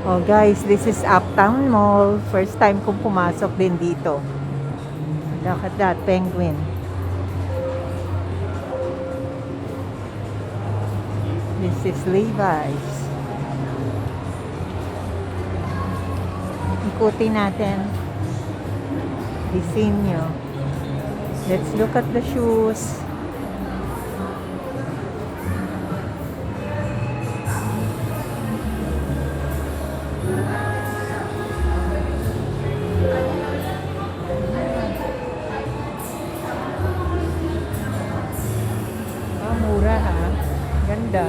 Oh guys, this is Uptown Mall. First time kong pumasok din dito. Look at that, penguin. This is Levi's. Ikutin natin. Disenyo. Let's look at the shoes. Mura ha. Ganda.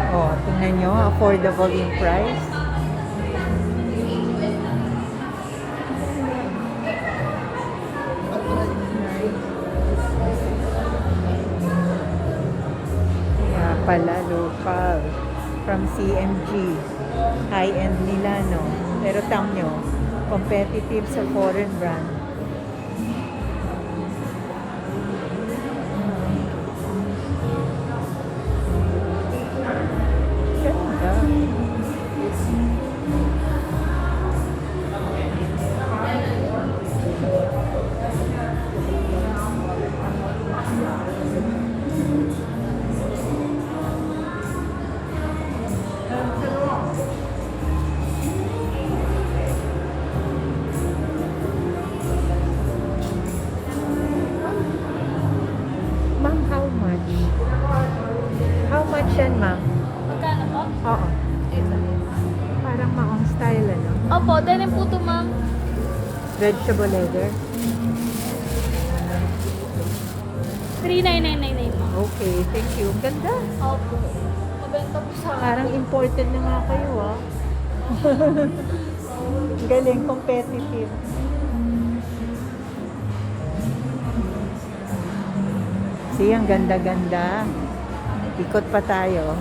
Oh, tingnan nyo, affordable yung price. Kaya pala, local. From CMG. High-end nila, no? Pero tam nyo, competitive sa foreign brand. Ma'am, how much? How much yan, ma'am? Magkano po? Oo. Ito. Parang maong style, ano? Opo, denim po ito, ma'am. Vegetable leather. 39999, ma'am. Okay, thank you. Ang ganda. Opo. Mabenta po sa Parang imported na nga kayo, ah. Galing, competitive. See, ang ganda-ganda. Ikot pa tayo.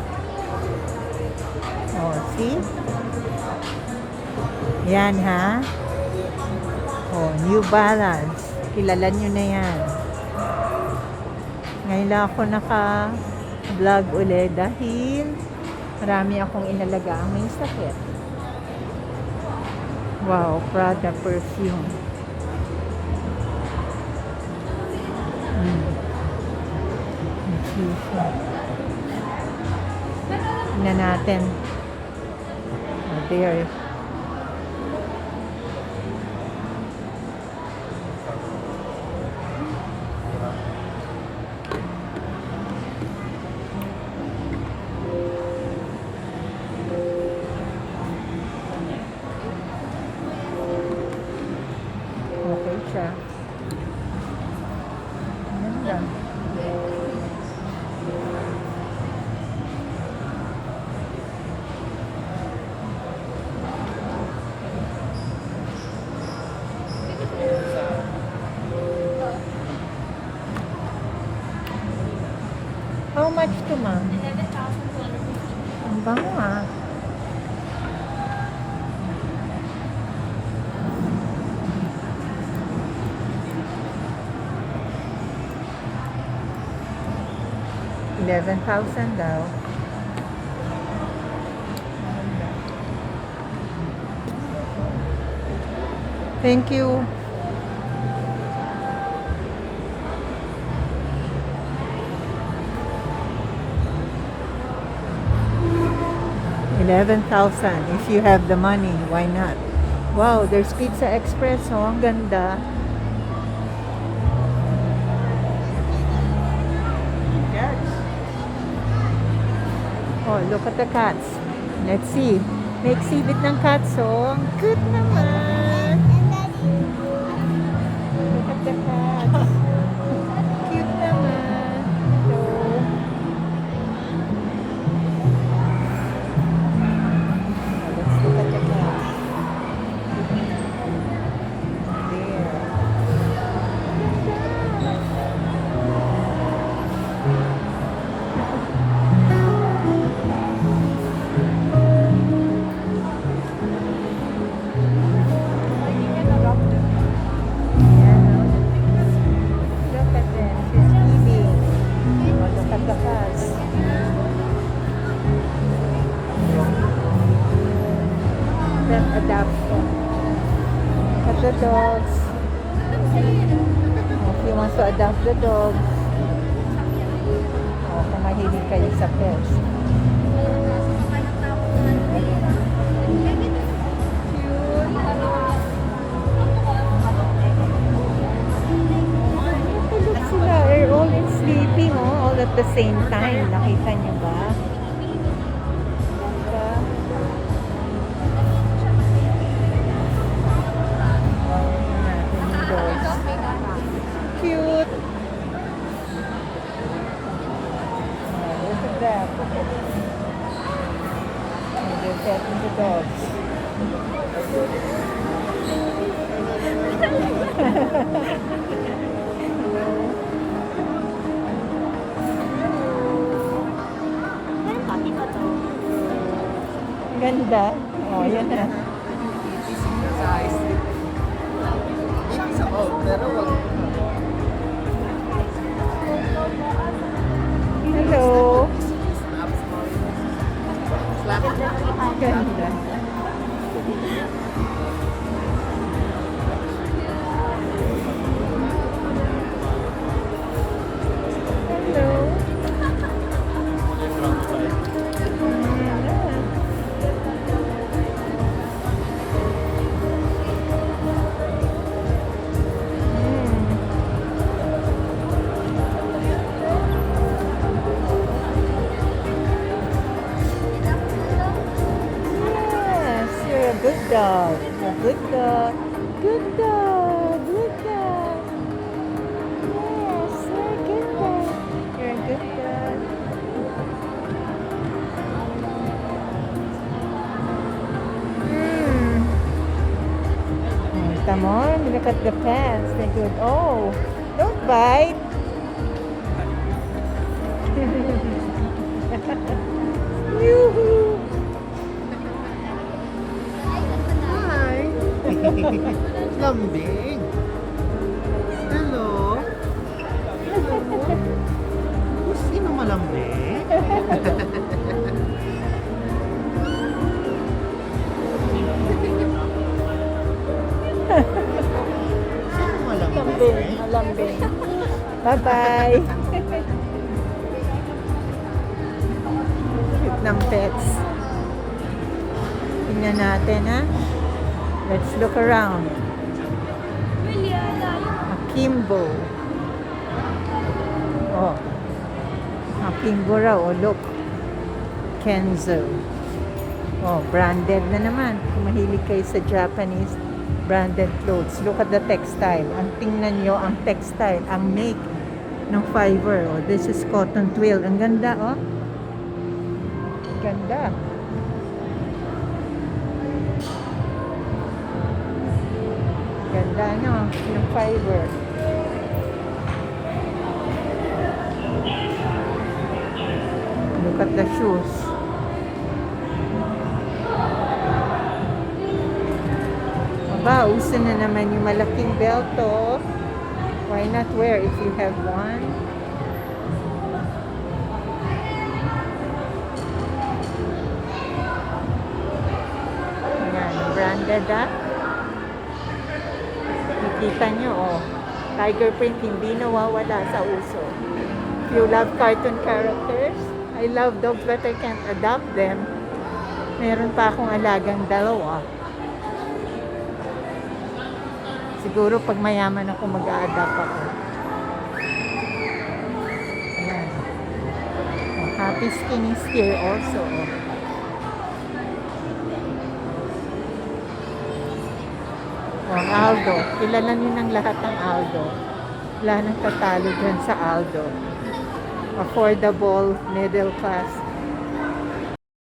Oh, see? Yan, ha? Oh, New Balance. Kilala nyo na yan. Ngayon lang ako naka-vlog ulit dahil marami akong inalaga ang may sakit. Wow, Prada perfume. Tingnan natin. Oh, there. Okay siya. Ganda. How much to, ma'am? 11,250. Ang bango, ah. $11,000 daw. Thank you. $11,000. If you have the money, why not? Wow, there's Pizza Express. Oh, ang ganda. Oh, look at the cats. Let's see. May exhibit ng cats, oh. Ang cute naman. Look at the cats. Cute naman. Hello. Let's look at the cats. There. Ayan, oh. Look at them. She's eating. Oh, look at the cats. Pet adoption. Look at the dogs. Oh, if you want to adopt the dogs. Oh, kung mahilig kayo sa pets. Look sila, they're all in sleeping, oh, all at the same time. Nakita niyo ba? Diba? Tingnan natin yung dogs. Cute! Oh, look at that. Oh, they're petting the dogs. Ganda. Oh, yan na. Hello. Ganda. Hello. Yes, you're a good dog. A good dog. Good dog. Good dog. Yes, you're a good dog. You're a good dog. Come on, look at the pants. They're good. Oh, don't bite. Yoo-hoo. Hi! Lambing! Hello! Hello! Sino malambing? Sino malambing? Malambing. Bye-bye. Cute ng pets. Tingnan natin, ha? Let's look around. Akimbo. Oh. Akimbo raw. Oh, look. Kenzo. Oh, branded na naman. Kung mahilig kayo sa Japanese branded clothes. Look at the textile. Ang tingnan nyo, ang textile, ang make ng fiber. Oh, this is cotton twill. Ang ganda, oh. Ganda. Ganda, no? Yung fiber. Look at the shoes. Aba, uso na naman yung malaking belt, oh. Why not wear if you have one? Ayan, branded, ah. Nakikita nyo, oh. Tiger print, hindi nawawala sa uso. If you love cartoon characters, I love dogs but I can't adopt them. Meron pa akong alagang dalawa. Siguro pag mayaman ako, mag-a-adapt ako. Ayan. Oh, happy skinny steer also. Oh. ang Aldo. Kilala niyo ng lahat ng Aldo. Wala nang tatalo dyan sa Aldo. Affordable, middle class